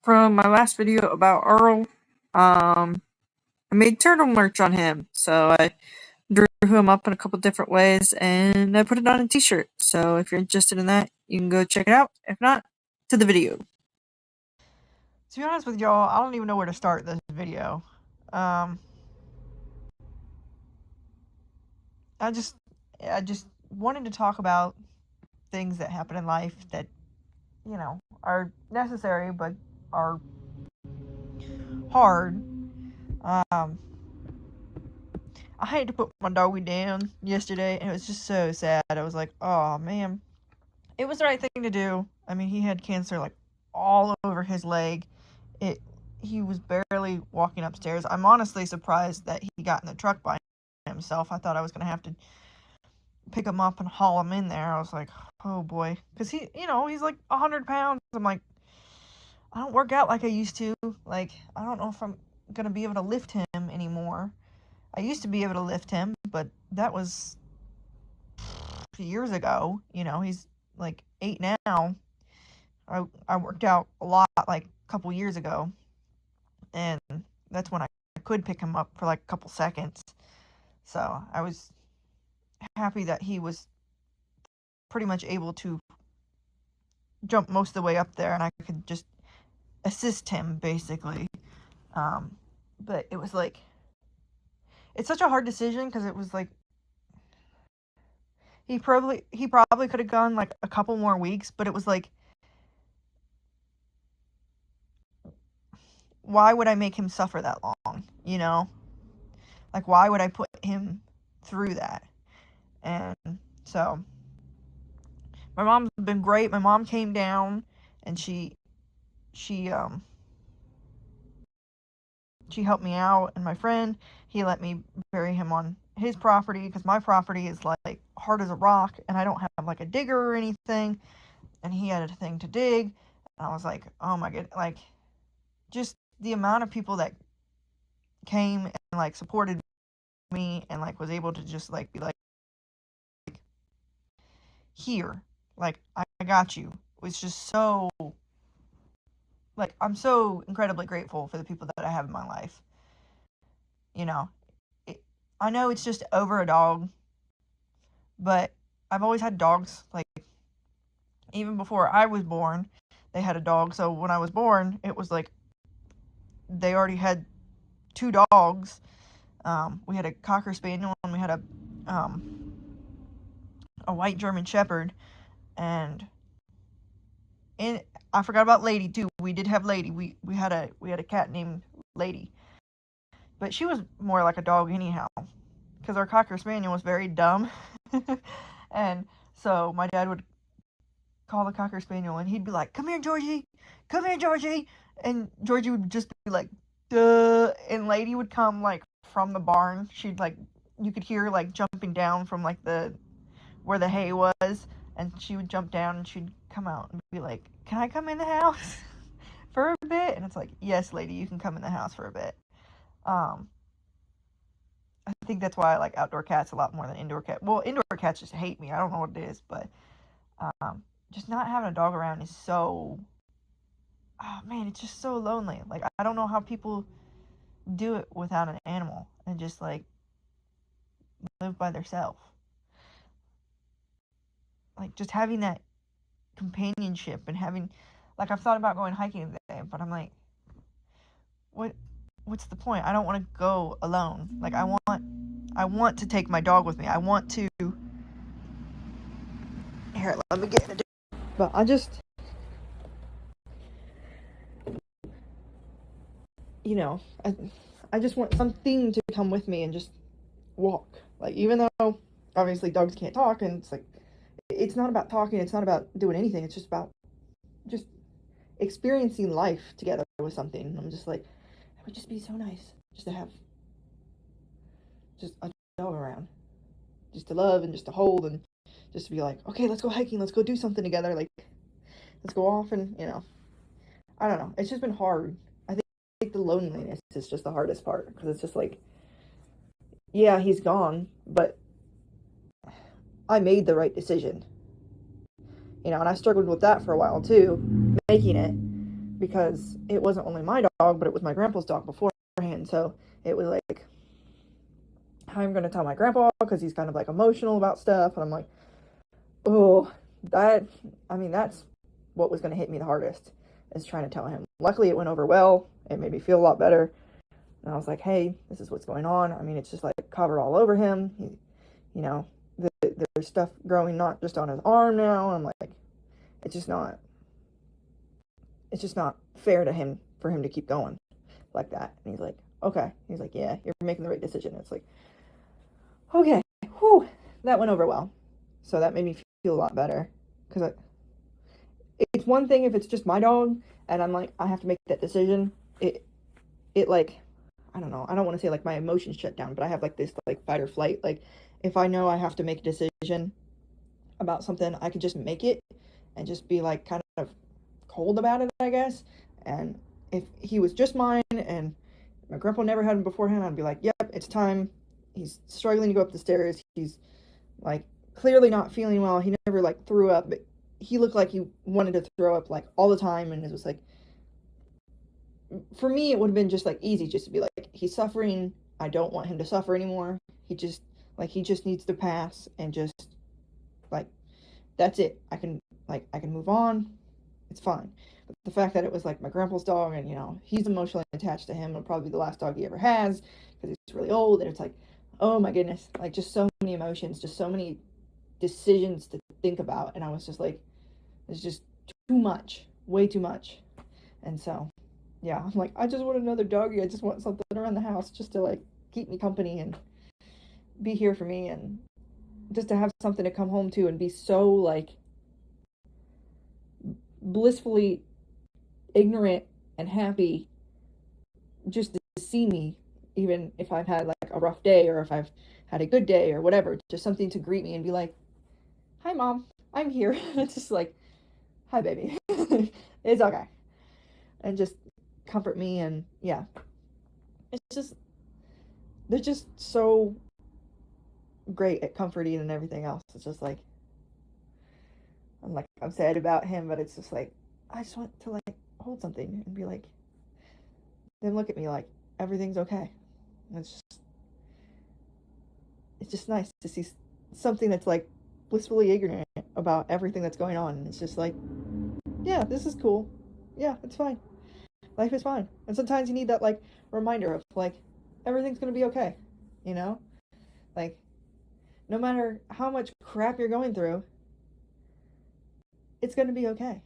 from my last video about Earl. I made turtle merch on him, so I drew him up in a couple different ways, and I put it on a t-shirt. So if you're interested in that, you can go check it out. If not, to the video. To be honest with y'all, I don't even know where to start this video. I just wanted to talk about things that happen in life that, are necessary but are hard. I had to put my doggy down yesterday, and it was just so sad. I was like, oh man, it was the right thing to do. I mean, he had cancer like all over his leg. He was barely walking upstairs. I'm honestly surprised that he got in the truck by himself. I thought I was gonna have to pick him up and haul him in there. I was like, oh boy, because he's like 100 pounds. I'm like, I don't work out like I used to. Like, I don't know if I'm gonna be able to lift him anymore. I used to be able to lift him, but that was years ago. He's like 8 now. I worked out a lot like a couple years ago, and that's when I could pick him up for like a couple seconds. So I was happy that he was pretty much able to jump most of the way up there, and I could just assist him basically. But it was like, it's such a hard decision because it was like he probably could have gone like a couple more weeks, but it was like, why would I make him suffer that long? Like, why would I put him through that? And so my mom's been great. My mom came down and she helped me out, and my friend, he let me bury him on his property because my property is like hard as a rock, and I don't have like a digger or anything, and he had a thing to dig, and I was like, oh my god, like, just the amount of people that came and like supported me and like was able to just like be like, here, like, I got you. It was just so, like, I'm so incredibly grateful for the people that I have in my life. you know I know it's just over a dog, but I've always had dogs. Like, even before I was born, they had a dog. So when I was born, it was like they already had two dogs. We had a Cocker Spaniel, and we had a white German Shepherd, and I forgot about Lady too. We did have Lady. We had a cat named Lady, but she was more like a dog anyhow, because our Cocker Spaniel was very dumb, and so my dad would call the Cocker Spaniel, and he'd be like, "Come here, Georgie, come here, Georgie," and Georgie would just be like, "Duh," and Lady would come like from the barn. She'd like, you could hear like jumping down from like the where the hay was, and she would jump down and she'd come out and be like, "Can I come in the house for a bit?" And it's like, "Yes, Lady, you can come in the house for a bit." Um, I think that's why I like outdoor cats a lot more than indoor cats. Well, indoor cats just hate me. I don't know what it is, but just not having a dog around is so, oh man, it's just so lonely. Like, I don't know how people do it without an animal and just like live by themselves. Like, just having that companionship and having, like, I've thought about going hiking today, but I'm like, what's the point? I don't want to go alone. Like, I want to take my dog with me. I want to, here, let me get it. But I just, I just want something to come with me and just walk. Like, even though obviously dogs can't talk, and it's like, it's not about talking, it's not about doing anything, it's just about just experiencing life together with something. And I'm just like, it would just be so nice just to have just a dog around, just to love and just to hold, and just to be like, okay, let's go hiking, let's go do something together, like, let's go off. And I don't know, it's just been hard. I think the loneliness is just the hardest part, because it's just like, yeah, he's gone, but I made the right decision. And I struggled with that for a while too, making it. because it wasn't only my dog, but it was my grandpa's dog beforehand. So it was like, I'm going to tell my grandpa because he's kind of like emotional about stuff. And I'm like, oh, that's what was going to hit me the hardest, is trying to tell him. Luckily, it went over well. It made me feel a lot better. And I was like, hey, this is what's going on. I mean, it's just like covered all over him. You know, there's stuff growing not just on his arm now. I'm like, it's just not fair to him for him to keep going like that. And he's like, okay. He's like, yeah, you're making the right decision. It's like, okay, whew, that went over well. So that made me feel a lot better, because it's one thing if it's just my dog and I'm like, I have to make that decision. It like, I don't know. I don't want to say like my emotions shut down, but I have like this like fight or flight. Like if I know I have to make a decision about something, I could just make it and just be like kind of cold about it, I guess. And if he was just mine and my grandpa never had him beforehand, I'd be like, yep, it's time. He's struggling to go up the stairs. He's like clearly not feeling well. He never like threw up, but he looked like he wanted to throw up like all the time. And it was like, for me, it would have been just like easy just to be like, he's suffering. I don't want him to suffer anymore. He just needs to pass, and just like, that's it. I can move on. It's fine. But the fact that it was like my grandpa's dog, and he's emotionally attached to him, and probably the last dog he ever has because he's really old, and it's like, oh my goodness, like just so many emotions, just so many decisions to think about, and I was just like, it's just too much, way too much. And so, yeah, I'm like, I just want another doggy. I just want something around the house just to like keep me company and be here for me, and just to have something to come home to and be so like blissfully ignorant and happy just to see me, even if I've had like a rough day or if I've had a good day or whatever. Just something to greet me and be like, hi mom, I'm here. It's just like, hi baby. It's okay. And just comfort me. And yeah, it's just, they're just so great at comforting and everything else. It's just like, I'm sad about him, but it's just like, I just want to like hold something and be like, then look at me like everything's okay. And it's just nice to see something that's like blissfully ignorant about everything that's going on. And it's just like, yeah, this is cool. Yeah, it's fine. Life is fine. And sometimes you need that like reminder of like, everything's gonna be okay. You know? Like, no matter how much crap you're going through, it's gonna be okay.